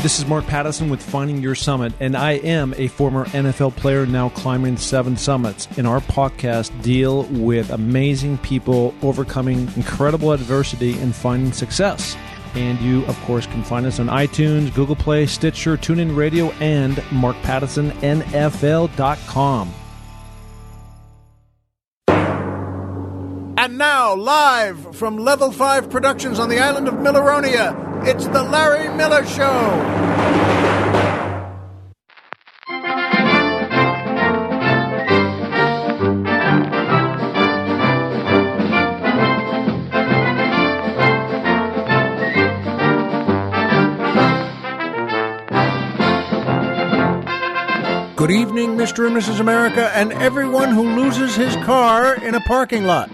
This is Mark Pattison with Finding Your Summit, and I am a former NFL player now climbing 7 summits. In our podcast, deal with amazing people overcoming incredible adversity and finding success. And you, of course, can find us on iTunes, Google Play, Stitcher, TuneIn Radio, and markpattisonnfl.com. And now, live from Level 5 Productions on the island of Milleronia, it's The Larry Miller Show. Good evening, Mr. and Mrs. America, and everyone who loses his car in a parking lot.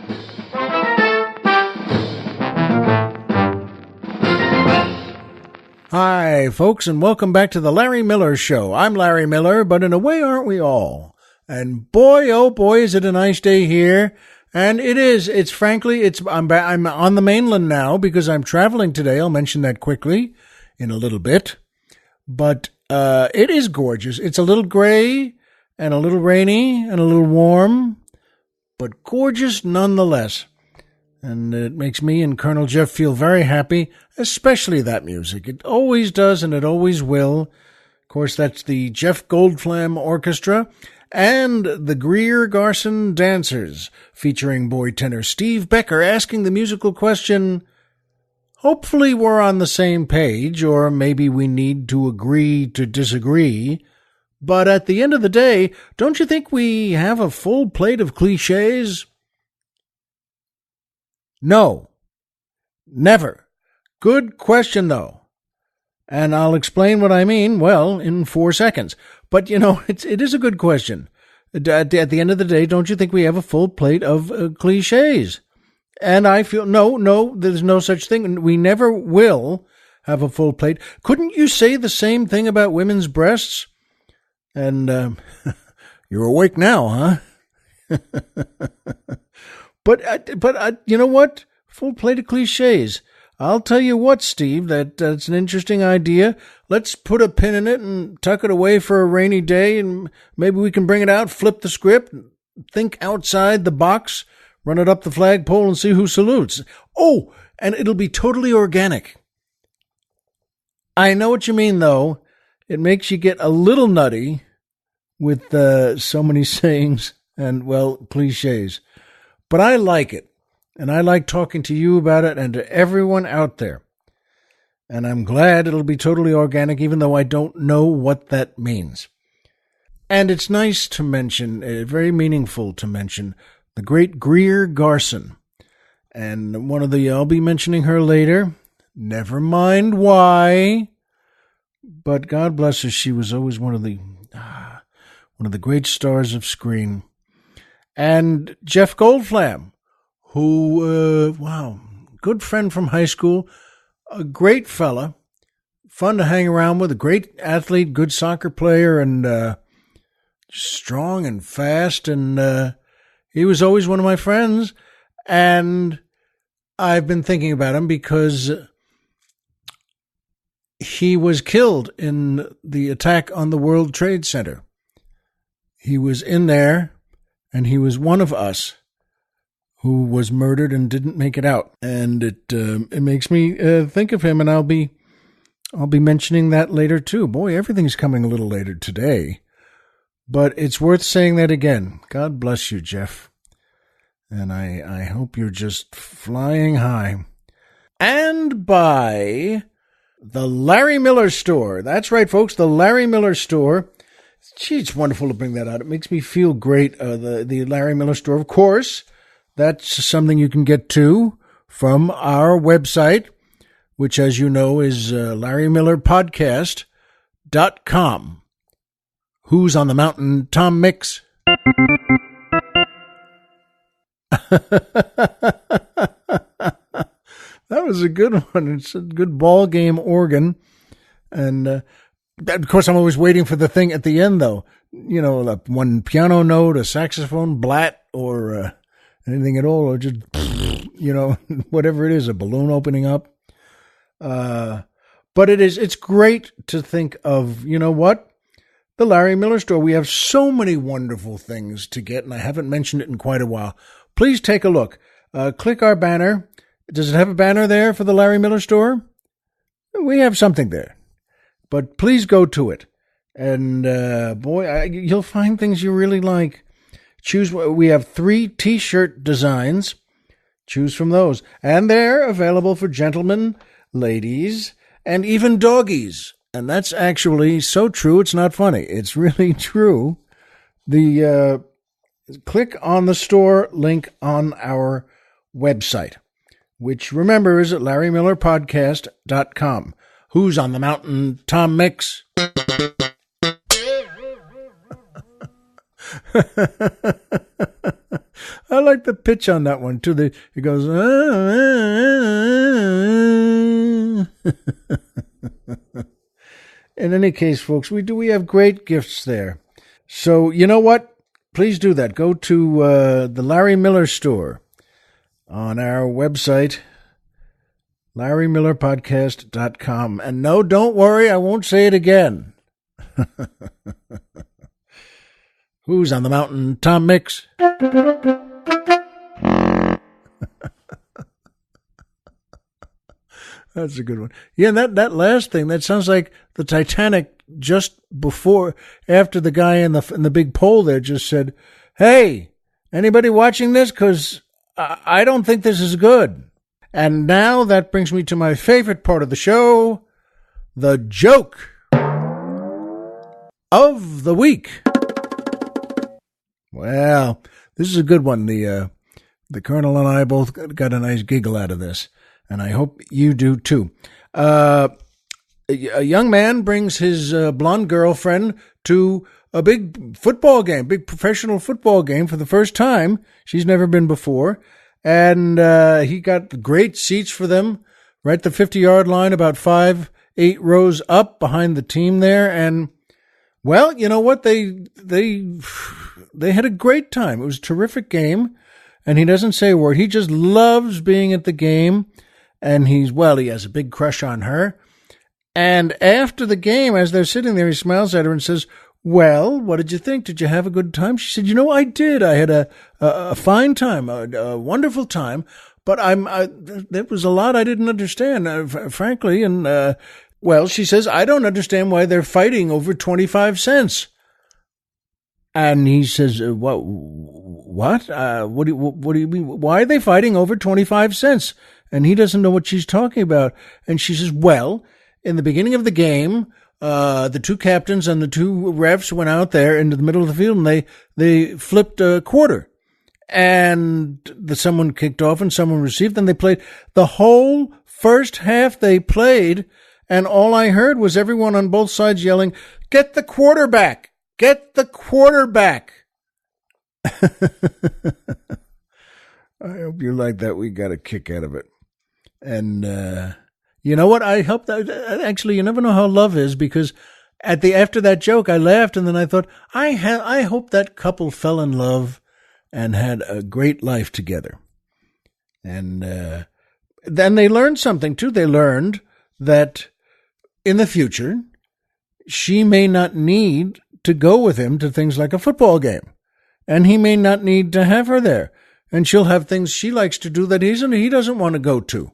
Hi, folks, and welcome back to the Larry Miller Show. I'm Larry Miller, but in a way, aren't we all? And boy, oh boy, is it a nice day here. And it is. I'm on the mainland now because I'm traveling today. I'll mention that quickly in a little bit. But it is gorgeous. It's a little gray and a little rainy and a little warm, but gorgeous nonetheless. And it makes me and Colonel Jeff feel very happy, especially that music. It always does, and it always will. Of course, that's the Jeff Goldflam Orchestra and the Greer Garson Dancers, featuring boy tenor Steve Becker asking the musical question, hopefully we're on the same page, or maybe we need to agree to disagree. But at the end of the day, don't you think we have a full plate of cliches? No. Never. Good question, though. And I'll explain what I mean, well, in 4 seconds. But, you know, it is a good question. At the end of the day, don't you think we have a full plate of cliches? And I feel, no, there's no such thing. We never will have a full plate. Couldn't you say the same thing about women's breasts? And you're awake now, huh? But you know what? Full plate of cliches. I'll tell you what, Steve, that's an interesting idea. Let's put a pin in it and tuck it away for a rainy day, and maybe we can bring it out, flip the script, think outside the box, run it up the flagpole and see who salutes. Oh, and it'll be totally organic. I know what you mean, though. It makes you get a little nutty with so many sayings and, well, cliches. But I like it, and I like talking to you about it and to everyone out there. And I'm glad it'll be totally organic, even though I don't know what that means. And it's nice to mention, very meaningful to mention, the great Greer Garson. And I'll be mentioning her later. Never mind why. But God bless her, she was always one of the great stars of screen. And Jeff Goldflam, who, good friend from high school, a great fella, fun to hang around with, a great athlete, good soccer player, and strong and fast, and he was always one of my friends. And I've been thinking about him because he was killed in the attack on the World Trade Center. He was in there, and he was one of us who was murdered and didn't make it out. And it makes me think of him, and I'll be mentioning that later too. Boy, everything's coming a little later today. But it's worth saying that again. God bless you, Jeff. And I hope you're just flying high. And by the Larry Miller Store. That's right, folks, the Larry Miller Store. Gee, it's wonderful to bring that out. It makes me feel great. The Larry Miller Store, of course, that's something you can get to from our website, which, as you know, is LarryMillerPodcast.com. Who's on the Mountain? Tom Mix. That was a good one. It's a good ball game organ. And, of course, I'm always waiting for the thing at the end, though. You know, like one piano note, a saxophone, blat, or anything at all, or just, you know, whatever it is, a balloon opening up. But it's great to think of, you know what? The Larry Miller Store. We have so many wonderful things to get, and I haven't mentioned it in quite a while. Please take a look. Click our banner. Does it have a banner there for the Larry Miller Store? We have something there. But please go to it. And, you'll find things you really like. We have 3 T-shirt designs. Choose from those. And they're available for gentlemen, ladies, and even doggies. And that's actually so true, it's not funny. It's really true. Click on the store link on our website, which, remember, is at LarryMillerPodcast.com. Who's on the Mountain? Tom Mix. I like the pitch on that one, too. It goes... In any case, folks, we have great gifts there. So, you know what? Please do that. Go to the Larry Miller Store on our website, LarryMillerPodcast.com. And no, don't worry, I won't say it again. Who's on the Mountain? Tom Mix. That's a good one. Yeah, that last thing, that sounds like the Titanic just after the guy in the big pole there just said, "Hey, anybody watching this? Because I don't think this is good." And now that brings me to my favorite part of the show, the joke of the week. Well, this is a good one. The Colonel and I both got a nice giggle out of this, and I hope you do too. A young man brings his blonde girlfriend to a big professional football game for the first time. She's never been before. And he got great seats for them right at the 50-yard line, about 5-8 rows up behind the team there. And, well, you know what? They had a great time. It was a terrific game. And he doesn't say a word. He just loves being at the game. And he has a big crush on her. And after the game, as they're sitting there, he smiles at her and says, "Well, what did you think? Did you have a good time?" She said, "I did. I had a fine time, a wonderful time, but there was a lot I didn't understand, frankly." And, she says, "I don't understand why they're fighting over 25 cents. And he says, What? What do you mean? Why are they fighting over 25 cents? And he doesn't know what she's talking about. And she says, "Well, in the beginning of the game, the 2 captains and the 2 refs went out there into the middle of the field and they flipped a quarter. And someone kicked off and someone received, and they played the whole first half they played, and all I heard was everyone on both sides yelling, 'Get the quarterback! Get the quarterback!'" I hope you like that. We got a kick out of it. And you know what? I hope that actually you never know how love is, because after that joke I laughed, and then I thought I hope that couple fell in love and had a great life together. And then they learned something too. They learned that in the future she may not need to go with him to things like a football game, and he may not need to have her there, and she'll have things she likes to do that he doesn't want to go to.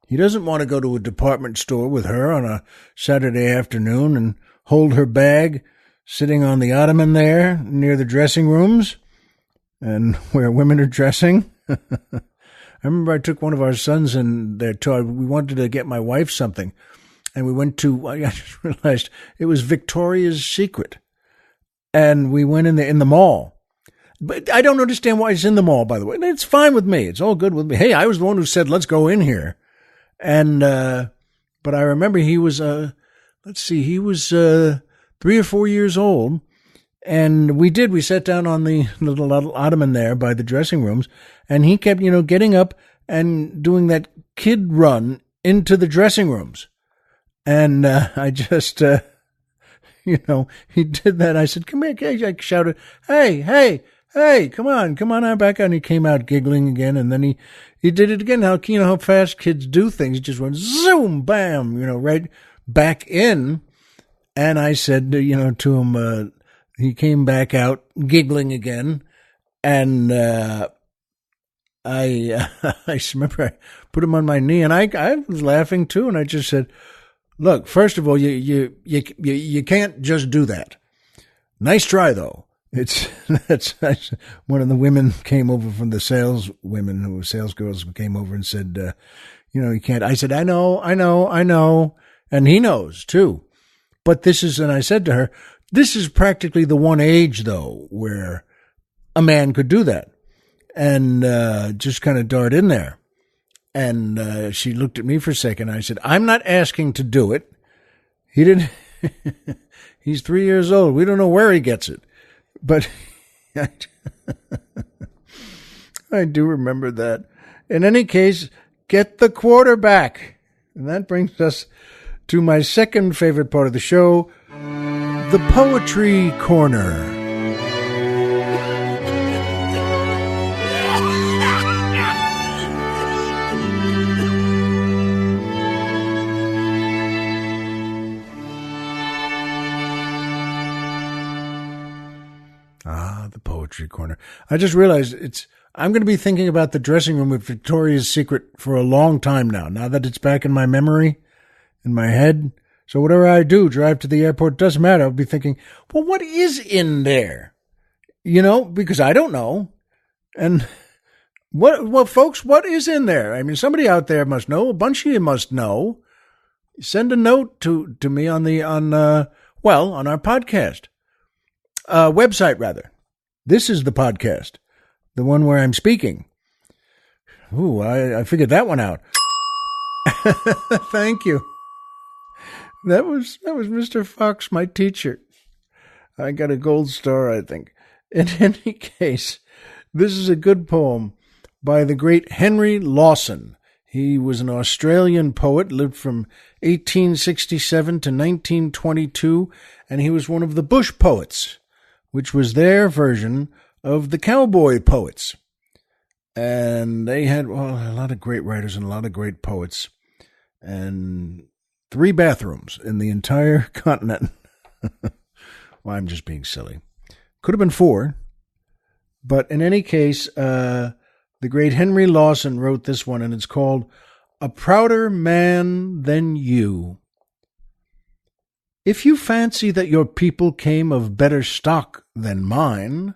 He doesn't want to go to a department store with her on a Saturday afternoon and hold her bag sitting on the ottoman there near the dressing rooms and where women are dressing. I remember I took one of our sons in there too. We wanted to get my wife something, and we went to, I just realized it was Victoria's Secret. And we went in the mall. But I don't understand why it's in the mall, by the way. It's fine with me. It's all good with me. Hey, I was the one who said, "Let's go in here." And, but I remember he was, 3 or 4 years old. And we sat down on the little ottoman there by the dressing rooms, and he kept, getting up and doing that kid run into the dressing rooms. And, I just, he did that. I said, "Come here." I shouted, hey, Hey, come on back out. And he came out giggling again, and then he did it again. How fast kids do things. He just went zoom, bam, right back in. And I said, to him, he came back out giggling again, and I remember I put him on my knee, and I was laughing too, and I just said, "Look, first of all, you can't just do that. Nice try, though." That's one of the women came over from the sales girls came over and said, you can't. I said, I know, and he knows too. But and I said to her, this is practically the one age though where a man could do that, and just kind of dart in there. And she looked at me for a second. I said, I'm not asking to do it. He didn't. He's 3 years old. We don't know where he gets it. But I do remember that. In any case, get the quarterback. And that brings us to my second favorite part of the show, the Poetry Corner. The Poetry Corner. I just realized I'm going to be thinking about the dressing room of Victoria's Secret for a long time now that it's back in my memory, in my head. So whatever I do, drive to the airport, doesn't matter. I'll be thinking, well, what is in there? Because I don't know. And folks, what is in there? I mean, somebody out there must know. A bunch of you must know. Send a note to me on our podcast. Website, rather. This is the podcast, the one where I'm speaking. Ooh, I figured that one out. Thank you. That was Mr. Fox, my teacher. I got a gold star, I think. In any case, this is a good poem by the great Henry Lawson. He was an Australian poet, lived from 1867 to 1922, and he was one of the Bush poets, which was their version of the cowboy poets. And they had a lot of great writers and a lot of great poets, and 3 bathrooms in the entire continent. Well, I'm just being silly. Could have been 4. But in any case, the great Henry Lawson wrote this one, and it's called A Prouder Man Than You. If you fancy that your people came of better stock than mine,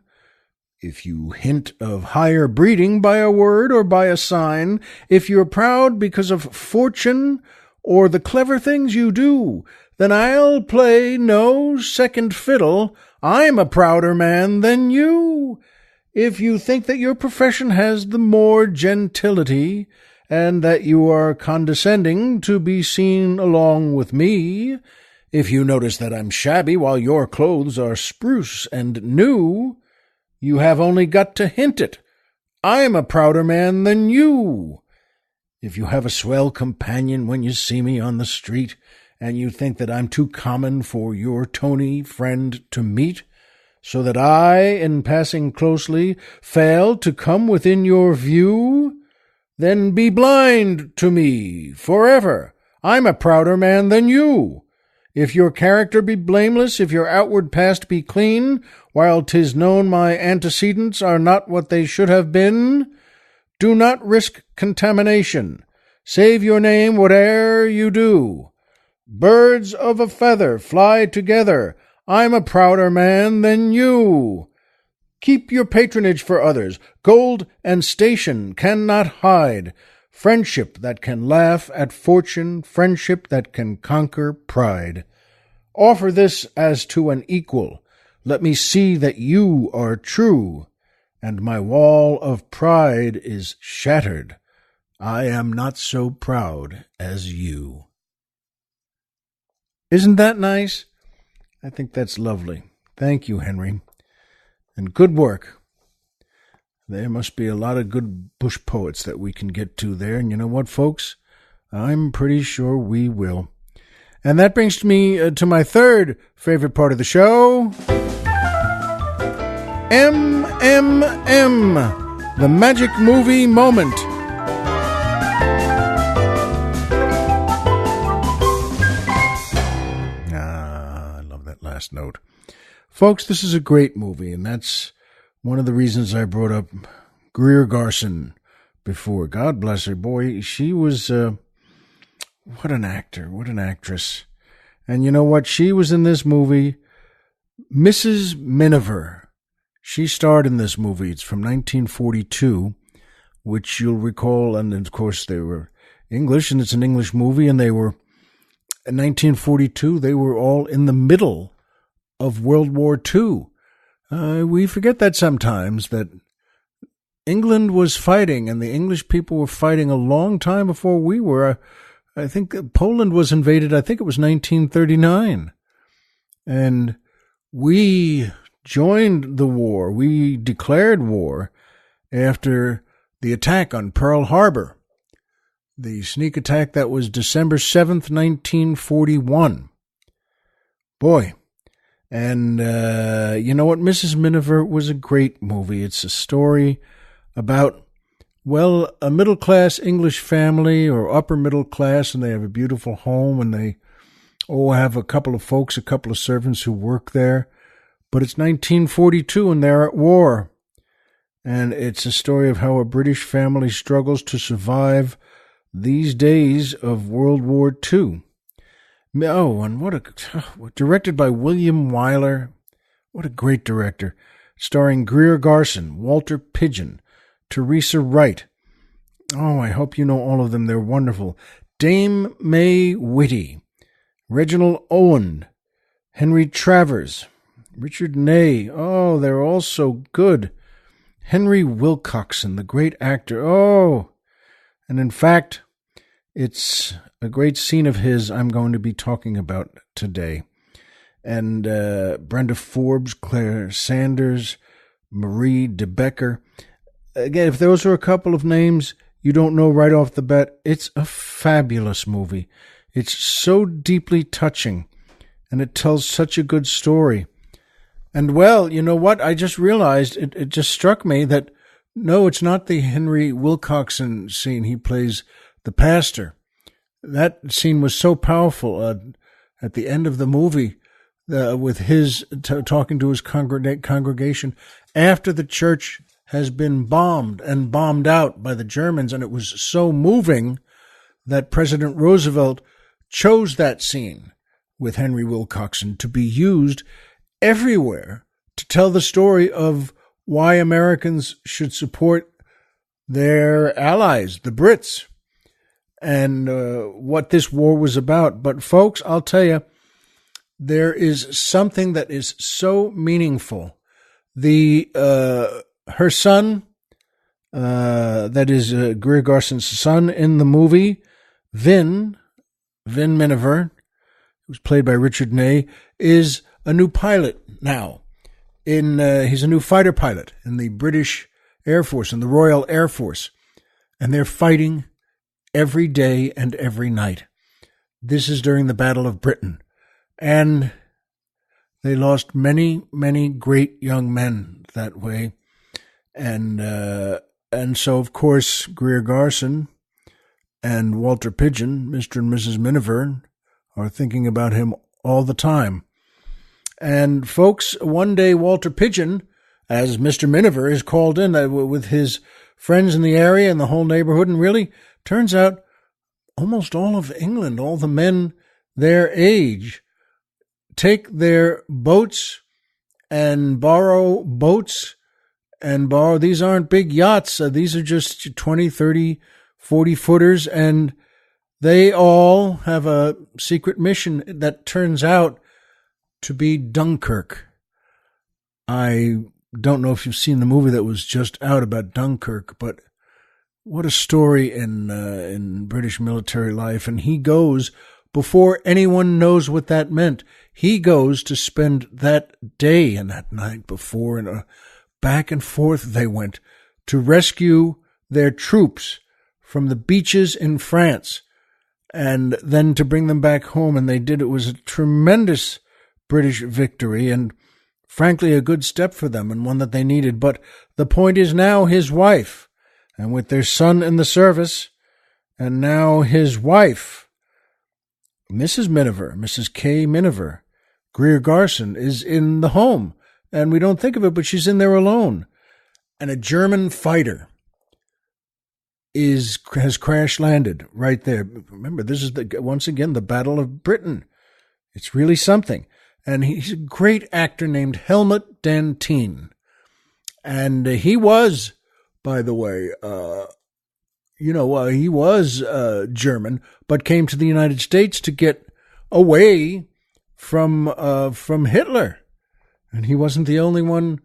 if you hint of higher breeding by a word or by a sign, if you're proud because of fortune or the clever things you do, then I'll play no second fiddle. I'm a prouder man than you. If you think that your profession has the more gentility, and that you are condescending to be seen along with me, if you notice that I'm shabby while your clothes are spruce and new, you have only got to hint it. I'm a prouder man than you. If you have a swell companion when you see me on the street, and you think that I'm too common for your Tony friend to meet, so that I, in passing closely, fail to come within your view, then be blind to me forever. I'm a prouder man than you. If your character be blameless, if your outward past be clean, while 'tis known my antecedents are not what they should have been, do not risk contamination. Save your name whate'er you do. Birds of a feather fly together. I'm a prouder man than you. Keep your patronage for others. Gold and station cannot hide. Friendship that can laugh at fortune, friendship that can conquer pride. Offer this as to an equal. Let me see that you are true, and my wall of pride is shattered. I am not so proud as you. Isn't that nice? I think that's lovely. Thank you, Henry. And good work. There must be a lot of good bush poets that we can get to there. And you know what, folks? I'm pretty sure we will. And that brings me to my third favorite part of the show. M the magic movie moment. I love that last note. Folks, this is a great movie, and that's one of the reasons I brought up Greer Garson before. God bless her. Boy, she was, what an actor, what an actress. And you know what? She was in this movie, Mrs. Miniver. She starred in this movie. It's from 1942, which you'll recall, and of course they were English, and it's an English movie, and they were, in 1942, they were all in the middle of World War II. We forget that sometimes, that England was fighting, and the English people were fighting a long time before we were. I think Poland was invaded, I think it was 1939. And we joined the war. We declared war after the attack on Pearl Harbor, the sneak attack that was December 7th, 1941. Boy. And you know what? Mrs. Miniver was a great movie. It's a story about, well, a middle-class English family or upper middle class, and they have a beautiful home, and they have a couple of folks, a couple of servants who work there. But it's 1942, and they're at war. And it's a story of how a British family struggles to survive these days of World War II. Oh, and directed by William Wyler. What a great director. Starring Greer Garson, Walter Pidgeon, Teresa Wright. Oh, I hope you know all of them. They're wonderful. Dame May Whitty, Reginald Owen, Henry Travers, Richard Ney. Oh, they're all so good. Henry Wilcoxon, the great actor. Oh, and in fact, it's a great scene of his I'm going to be talking about today. And Brenda Forbes, Claire Sanders, Marie DeBecker. Again, if those are a couple of names you don't know right off the bat, it's a fabulous movie. It's so deeply touching, and it tells such a good story. And, well, you know what? I just realized, it just struck me that, no, it's not the Henry Wilcoxon scene. He plays the pastor. That scene was so powerful at the end of the movie with his talking to his congregation after the church has been bombed and bombed out by the Germans. And it was so moving that President Roosevelt chose that scene with Henry Wilcoxon to be used everywhere to tell the story of why Americans should support their allies, the Brits, and what this war was about. But folks, I'll tell you, there is something that is so meaningful. Her son, that is Greer Garson's son in the movie, Vin Miniver, who's played by Richard Ney, is a new pilot now. He's a new fighter pilot in the British Air Force, in the Royal Air Force. And they're fighting every day and every night. This is during the Battle of Britain. And they lost many, many great young men that way. And so, of course, Greer Garson and Walter Pidgeon, Mr. and Mrs. Miniver, are thinking about him all the time. And, folks, one day Walter Pidgeon, as Mr. Miniver, is called in with his friends in the area and the whole neighborhood, and really turns out almost all of England, all the men their age, take their boats and borrow boats and borrow. These aren't big yachts. These are just 20, 30, 40-footers, and they all have a secret mission that turns out to be Dunkirk. I don't know if you've seen the movie that was just out about Dunkirk, but what a story in British military life. And he goes, before anyone knows what that meant, he goes to spend that day and that night before, and back and forth they went to rescue their troops from the beaches in France and then to bring them back home. And they did. It was a tremendous British victory. And frankly, a good step for them and one that they needed. But the point is now his wife, and with their son in the service, and now his wife, Mrs. Miniver, Mrs. K. Miniver, Greer Garson, is in the home. And we don't think of it, but she's in there alone. And a German fighter has crash landed right there. Remember, this is once again the Battle of Britain. It's really something. And he's a great actor named Helmut Dantine. And he was, by the way, he was German, but came to the United States to get away from Hitler. And he wasn't the only one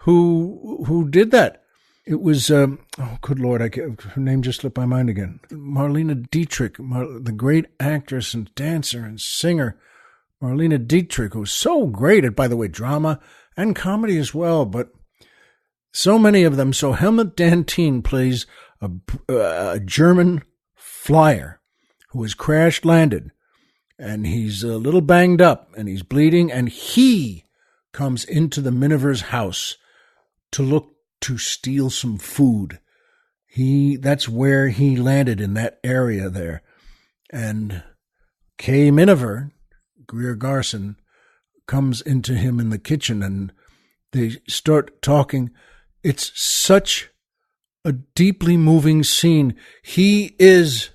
who did that. It was, good Lord, her name just slipped my mind again. Marlene Dietrich, the great actress and dancer and singer. Marlene Dietrich, who was so great at, by the way, drama and comedy as well, but so many of them. So Helmut Dantine plays a German flyer who has crash landed, and he's a little banged up, and he's bleeding, and he comes into the Miniver's house to look to steal some food. That's where he landed, in that area there. And Kay Miniver, Greer Garson, comes into him in the kitchen, and they start talking. It's such a deeply moving scene. He is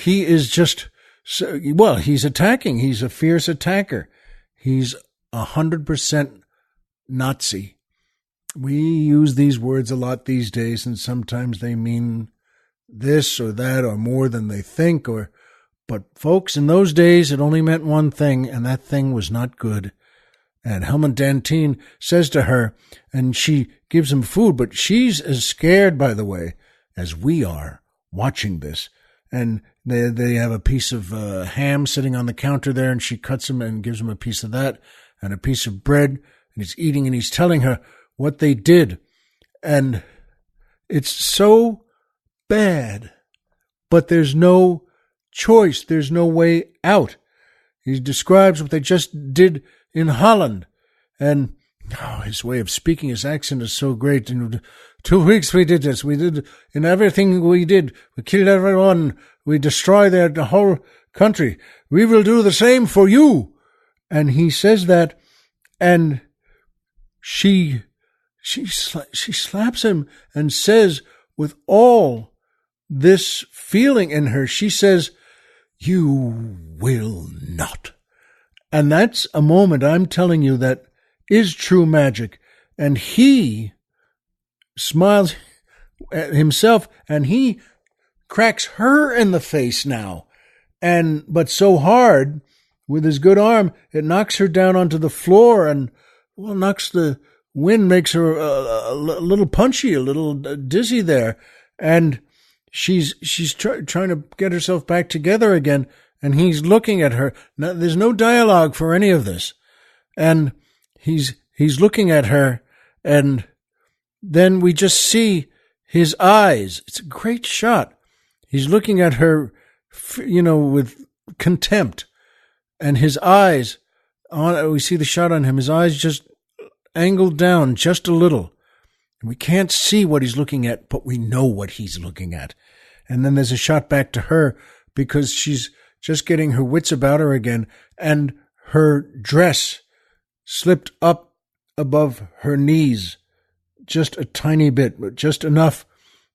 just, well, he's attacking. He's a fierce attacker. He's 100% Nazi. We use these words a lot these days, and sometimes they mean this or that or more than they think. But folks, in those days, it only meant one thing, and that thing was not good. And Helmut Dantine says to her, and she gives him food, but she's as scared, by the way, as we are watching this. And they have a piece of ham sitting on the counter there, and she cuts him and gives him a piece of that and a piece of bread, and he's eating, and he's telling her what they did. And it's so bad, but there's no choice. There's no way out. He describes what they just did in Holland. And his way of speaking, his accent is so great. In 2 weeks we did this. We did in everything we did. We killed everyone. We destroyed the whole country. We will do the same for you. And he says that, and she slaps him and says, with all this feeling in her, she says, "You will not." And that's a moment, I'm telling you, that is true magic. And he smiles at himself, and he cracks her in the face now. But so hard, with his good arm, it knocks her down onto the floor, and wind makes her a little punchy, a little dizzy there. And she's trying to get herself back together again. And he's looking at her. Now, there's no dialogue for any of this. And he's looking at her, and then we just see his eyes. It's a great shot. He's looking at her, with contempt. And his eyes, we see the shot on him, his eyes just angled down just a little. And we can't see what he's looking at, but we know what he's looking at. And then there's a shot back to her, because she's just getting her wits about her again, and her dress slipped up above her knees just a tiny bit, but just enough.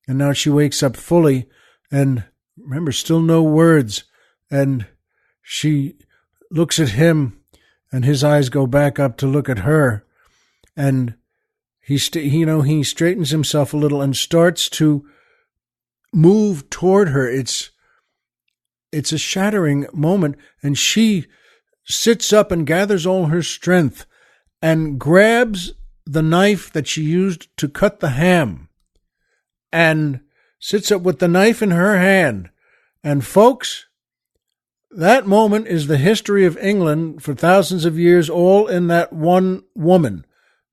And now she wakes up fully, and remember, still no words. And she looks at him, and his eyes go back up to look at her. And he straightens himself a little and starts to move toward her. It's a shattering moment, and she sits up and gathers all her strength and grabs the knife that she used to cut the ham and sits up with the knife in her hand. And folks, that moment is the history of England for thousands of years, all in that one woman,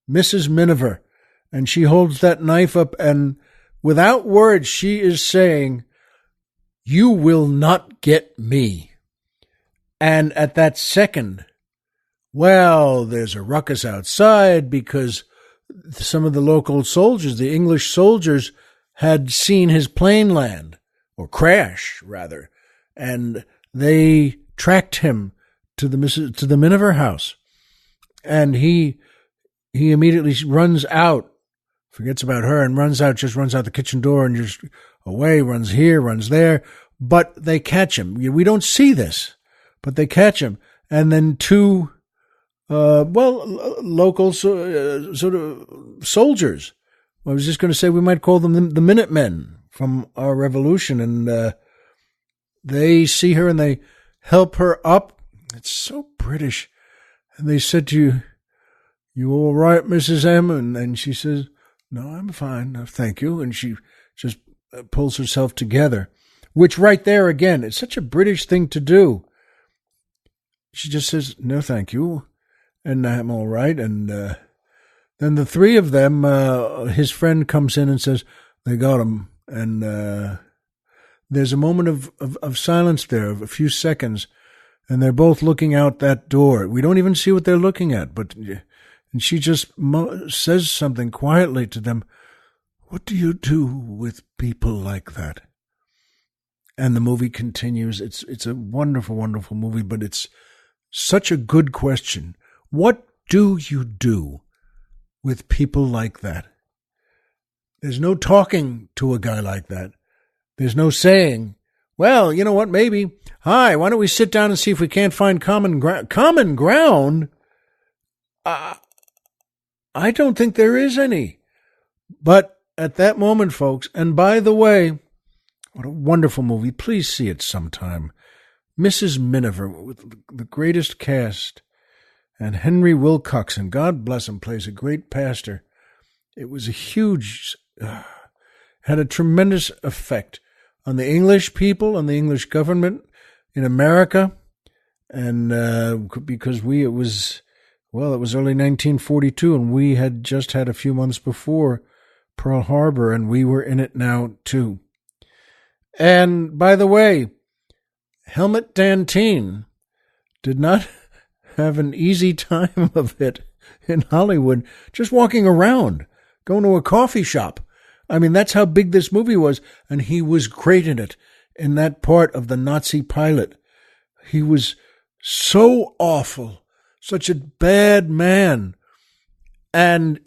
Mrs. Miniver. And she holds that knife up, and without words, she is saying, "You will not get me." And at that second, Well, there's a ruckus outside because some of the local soldiers, the English soldiers, had seen his plane land, or crash, rather, and they tracked him to the Miniver house. And he immediately runs out, forgets about her, and runs out the kitchen door and just away, runs here, runs there. But they catch him. We don't see this, but they catch him. And then two, local sort of soldiers. I was just going to say we might call them the Minutemen from our revolution. And they see her and they help her up. It's so British. And they said to you all right, Mrs. M? And she says, no, I'm fine. No, thank you. And she just pulls herself together, which right there again, it's such a British thing to do. She just says, no, thank you. And I'm all right. And then the three of them, his friend comes in and says, they got him. And there's a moment of silence there, of a few seconds. And they're both looking out that door. We don't even see what they're looking at. And she just says something quietly to them. What do you do with people like that? And the movie continues. It's a wonderful, wonderful movie, but it's such a good question. What do you do with people like that? There's no talking to a guy like that. There's no saying, well, you know what, maybe. Hi, why don't we sit down and see if we can't find common ground? Common ground? I don't think there is any. But at that moment, folks, and by the way, what a wonderful movie. Please see it sometime. Mrs. Miniver, with the greatest cast, and Henry Wilcoxon, God bless him, plays a great pastor. It was a huge, had a tremendous effect on the English people, on the English government in America, and because it was early 1942, and we had just had a few months before Pearl Harbor, and we were in it now too. And by the way, Helmut Dantine did not have an easy time of it in Hollywood, just walking around, going to a coffee shop. I mean, that's how big this movie was, and he was great in it, in that part of the Nazi pilot. He was so awful, such a bad man, and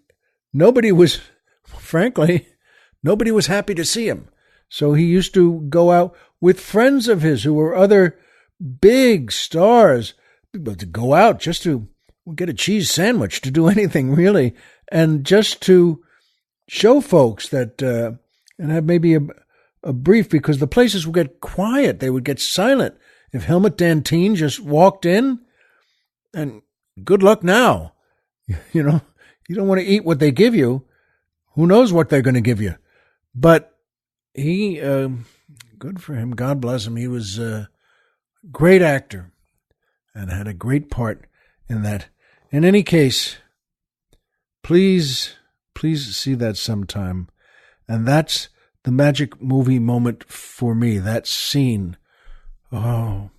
nobody was happy to see him. So he used to go out with friends of his who were other big stars, but to go out just to get a cheese sandwich, to do anything really, and just to show folks that, and have maybe a brief, because the places would get quiet, they would get silent. If Helmut Dantine just walked in, and good luck now. You know, you don't want to eat what they give you. Who knows what they're going to give you? But he, good for him, God bless him. He was a great actor and had a great part in that. In any case, please see that sometime. And that's the magic movie moment for me, that scene. Oh,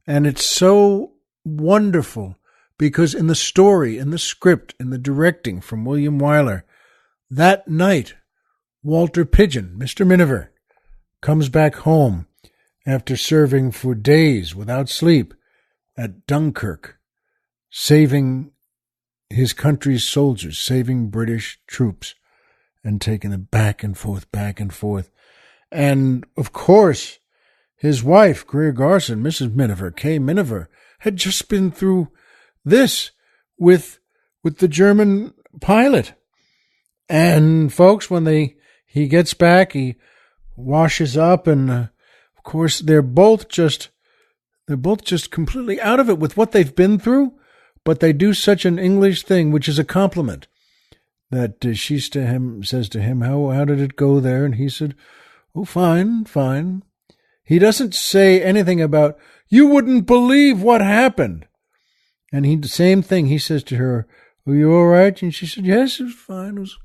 and it's so wonderful because in the story, in the script, in the directing from William Wyler, that night, Walter Pidgeon, Mr. Miniver, comes back home after serving for days without sleep at Dunkirk, saving his country's soldiers, saving British troops, and taking them back and forth, back and forth. And, of course, his wife, Greer Garson, Mrs. Miniver, Kay Miniver, had just been through this with the German pilot. And, folks, when he gets back, he washes up, and, of course, they're both just completely out of it with what they've been through, but they do such an English thing, which is a compliment, that she says to him, how did it go there? And he said, oh, fine, fine. He doesn't say anything about, you wouldn't believe what happened. And the same thing, he says to her, are you all right? And she said, yes, it was fine. It was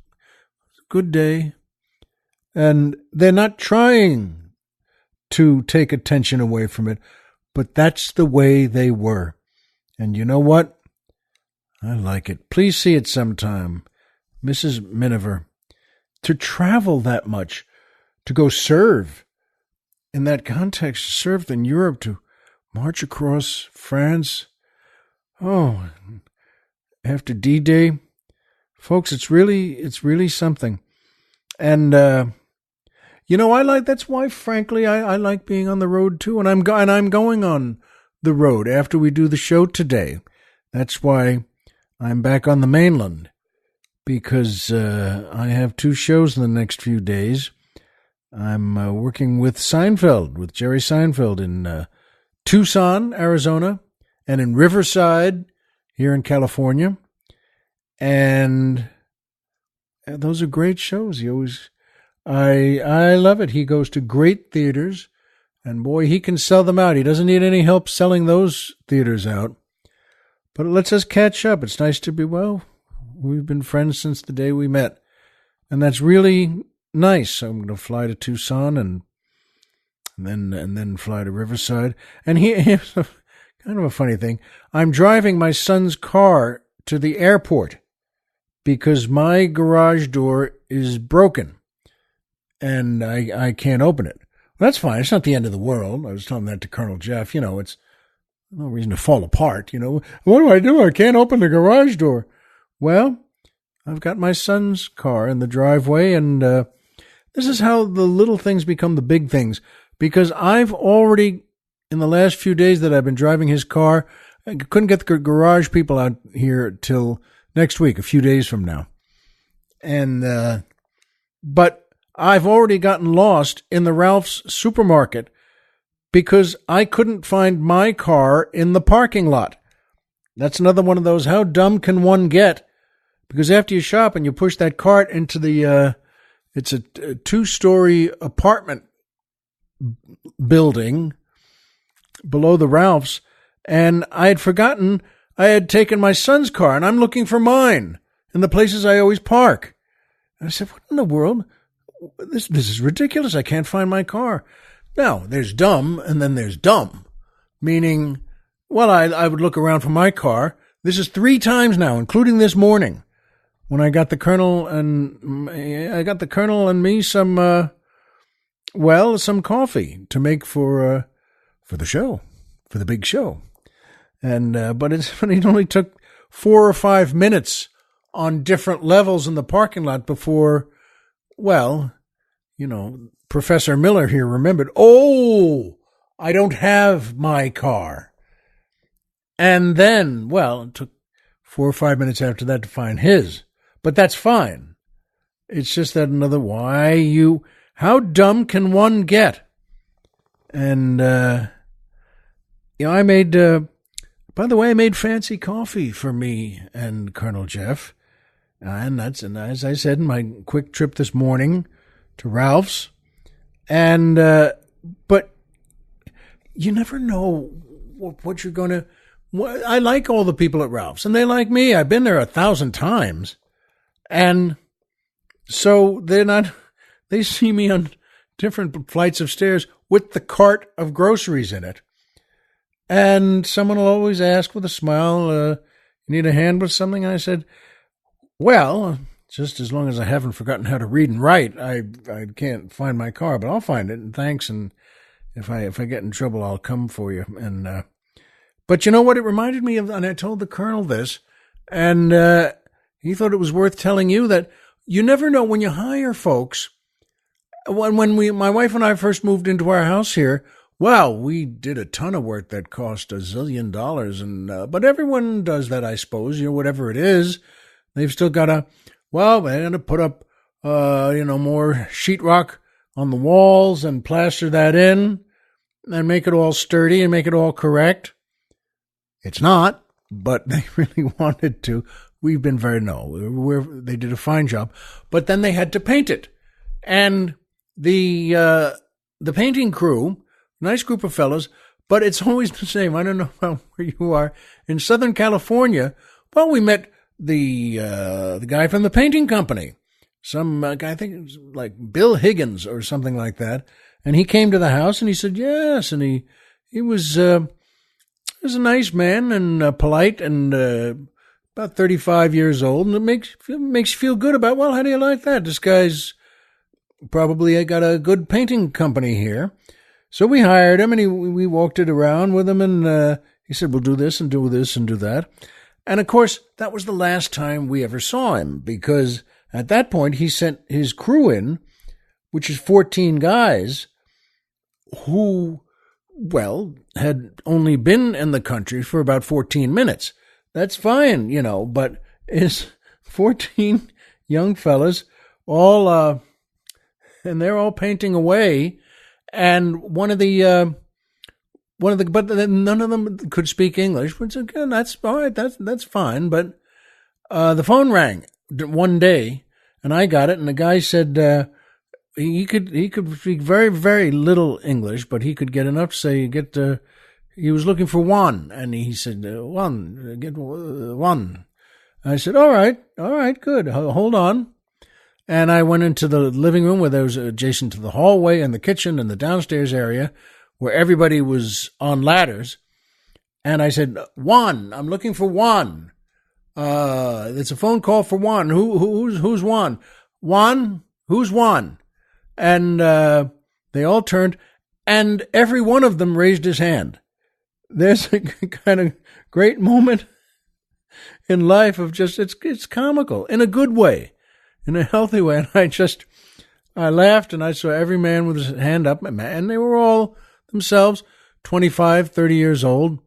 a good day. And they're not trying to take attention away from it, but that's the way they were. And you know what? I like it. Please see it sometime. Mrs. Miniver. To travel that much, to go serve in that context, served in Europe, to march across France. Oh, after D-Day. Folks, it's really something. And, that's why, frankly, I like being on the road too. And I'm going on the road after we do the show today. That's why I'm back on the mainland, because I have 2 shows in the next few days. I'm working with Seinfeld, with Jerry Seinfeld in Tucson, Arizona, and in Riverside here in California. And those are great shows. I love it. He goes to great theaters, and boy, he can sell them out. He doesn't need any help selling those theaters out. But it lets us catch up. It's nice to be, we've been friends since the day we met. And that's really nice. I'm going to fly to Tucson and then fly to Riverside. And here's kind of a funny thing. I'm driving my son's car to the airport because my garage door is broken and I can't open it. Well, that's fine. It's not the end of the world. I was telling that to Colonel Jeff. It's no reason to fall apart. What do? I can't open the garage door. Well, I've got my son's car in the driveway, and this is how the little things become the big things. Because I've already, in the last few days that I've been driving his car, I couldn't get the garage people out here till next week, a few days from now. And but I've already gotten lost in the Ralph's supermarket because I couldn't find my car in the parking lot. That's another one of those, how dumb can one get? Because after you shop and you push that cart into the, it's a 2-story apartment building below the Ralph's, and I had forgotten I had taken my son's car, and I'm looking for mine in the places I always park. And I said, what in the world? This is ridiculous. I can't find my car. Now, there's dumb, and then there's dumb, meaning, I would look around for my car. This is 3 times now, including this morning, when I got the Colonel and me some, some coffee to make for the show, for the big show. And, but it only took 4 or 5 minutes on different levels in the parking lot before, Professor Miller here remembered, I don't have my car. And then, it took 4 or 5 minutes after that to find his. But that's fine. It's just that how dumb can one get? And, I made, by the way, I made fancy coffee for me and Colonel Jeff. And as I said in my quick trip this morning to Ralph's. And, but you never know what you're going to, I like all the people at Ralph's and they like me. I've been there 1,000 times. And so they see me on different flights of stairs with the cart of groceries in it. And someone will always ask with a smile, you need a hand with something? And I said, just as long as I haven't forgotten how to read and write, I can't find my car, but I'll find it. And thanks. And if I get in trouble, I'll come for you. And, but you know what? It reminded me of, and I told the Colonel this, and, he thought it was worth telling you that you never know when you hire folks. When my wife and I first moved into our house here, we did a ton of work that cost $1 zillion, and but everyone does that, I suppose. Whatever it is, they've still got to. They're going to put up, more sheetrock on the walls and plaster that in, and make it all sturdy and make it all correct. It's not, but they really wanted to. We've been they did a fine job, but then they had to paint it, and the painting crew. Nice group of fellows, but it's always the same. I don't know where you are. In Southern California, we met the guy from the painting company. Some guy, I think it was like Bill Higgins or something like that. And he came to the house and he said, yes. And he was a nice man and polite and about 35 years old, and it makes you feel good about, well, how do you like that? This guy's probably got a good painting company here. So we hired him, and we walked it around with him, and he said, we'll do this and do this and do that. And, of course, that was the last time we ever saw him, because at that point he sent his crew in, which is 14 guys who, well, had only been in the country for about 14 minutes. That's fine, but it's 14 young fellas, all, and they're all painting away. And but none of them could speak English, which again, that's all right. That's fine. But, the phone rang one day and I got it. And the guy said, he could speak very, very little English, but he could get enough to say, he was looking for Juan, and he said, Juan, get Juan. I said, all right, good, hold on. And I went into the living room where there was adjacent to the hallway and the kitchen and the downstairs area where everybody was on ladders. And I said, Juan, I'm looking for Juan. It's a phone call for Juan. Who's Juan? Juan? Who's Juan? And they all turned, and every one of them raised his hand. There's a kind of great moment in life of just, it's comical in a good way, in a healthy way. And I laughed, and I saw every man with his hand up, and they were all themselves 25, 30 years old,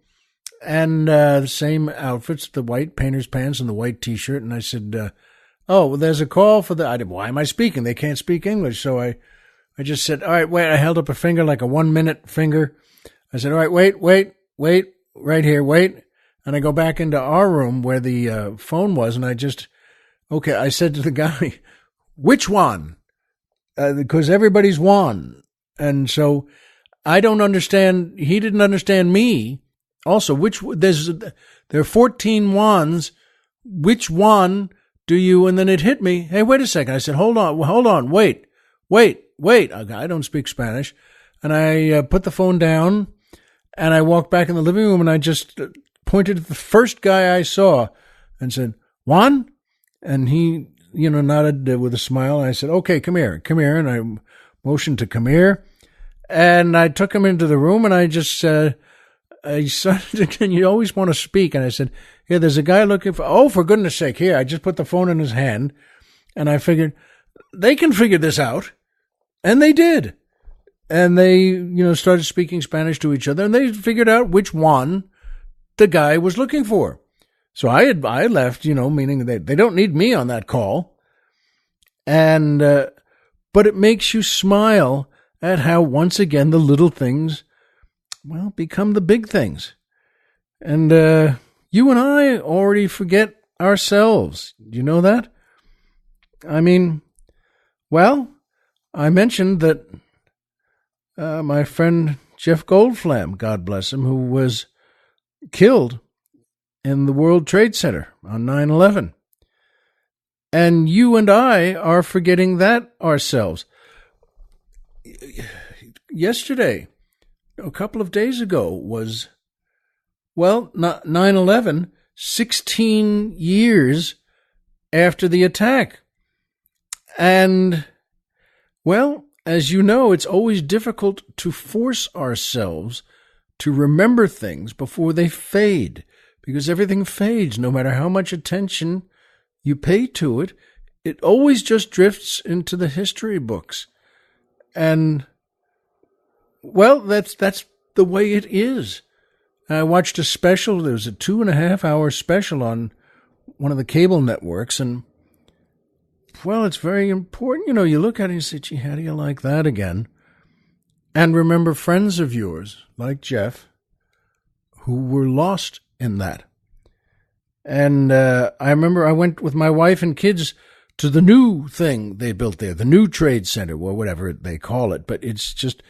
and the same outfits, the white painter's pants and the white T-shirt. And I said, well, there's a call for why am I speaking? They can't speak English. So I just said, all right, wait. I held up a finger, like a 1 minute finger. I said, all right, wait, right here, wait. And I go back into our room where the phone was, and I said to the guy, which one? Because everybody's Juan. And so I don't understand. He didn't understand me. Also, there are 14 Juans. Which one do you? And then it hit me. Hey, wait a second. I said, hold on, wait. I don't speak Spanish. And I put the phone down, and I walked back in the living room, and I just pointed at the first guy I saw and said, Juan? And he, nodded with a smile. And I said, okay, come here. And I motioned to come here. And I took him into the room, and I just said, you always want to speak. And I said, yeah, there's a guy looking for goodness sake, here. I just put the phone in his hand, and I figured they can figure this out. And they did. And they, started speaking Spanish to each other, and they figured out which one the guy was looking for. So I left, meaning they don't need me on that call. And, but it makes you smile at how once again the little things, become the big things. And, you and I already forget ourselves. Do you know that? I mean, I mentioned that my friend Jeff Goldflam, God bless him, who was killed in the World Trade Center on 9/11. And you and I are forgetting that ourselves. Yesterday, a couple of days ago, was, 9/11, 16 years after the attack. And, as you know, it's always difficult to force ourselves to remember things before they fade, because everything fades no matter how much attention you pay to it. It always just drifts into the history books. And, that's the way it is. I watched a special. There was a 2.5-hour special on one of the cable networks, and it's very important. You look at it and you say, gee, how do you like that again? And remember friends of yours, like Jeff, who were lost in that. And I remember I went with my wife and kids to the new thing they built there, the new trade center, or whatever they call it. But it's just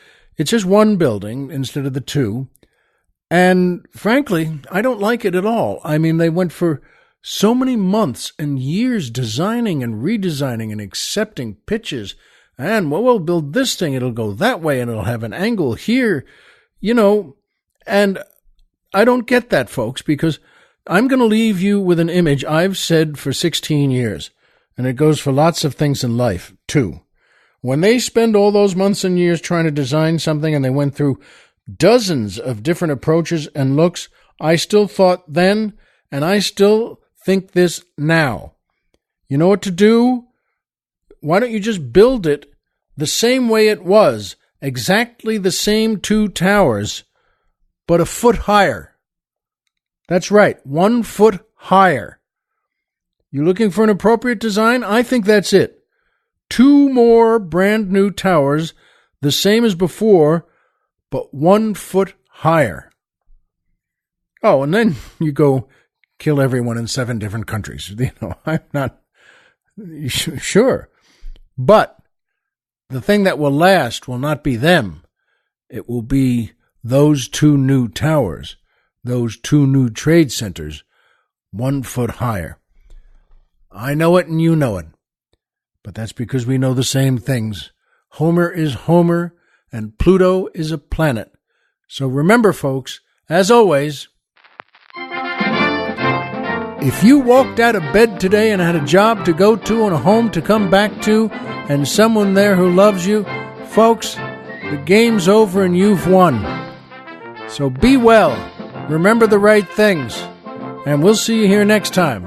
one building instead of the two. And frankly, I don't like it at all. I mean, they went for so many months and years designing and redesigning and accepting pitches. And, we'll build this thing. It'll go that way, and it'll have an angle here, and I don't get that, folks, because I'm going to leave you with an image I've said for 16 years, and it goes for lots of things in life, too. When they spend all those months and years trying to design something and they went through dozens of different approaches and looks, I still thought then, and I still think this now. You know what to do? Why don't you just build it the same way it was, exactly the same 2 towers, but a foot higher. That's right, 1 foot higher. You looking for an appropriate design? I think that's it. 2 more brand new towers, the same as before, but 1 foot higher. Oh, and then you go kill everyone in 7 different countries. You know, I'm not sure. But the thing that will last will not be them. It will be those 2 new towers, those 2 new trade centers, 1 foot higher. I know it and you know it. But that's because we know the same things. Homer is Homer, and Pluto is a planet. So remember, folks, as always, if you walked out of bed today and had a job to go to and a home to come back to, and someone there who loves you, folks, the game's over and you've won. So be well, remember the right things, and we'll see you here next time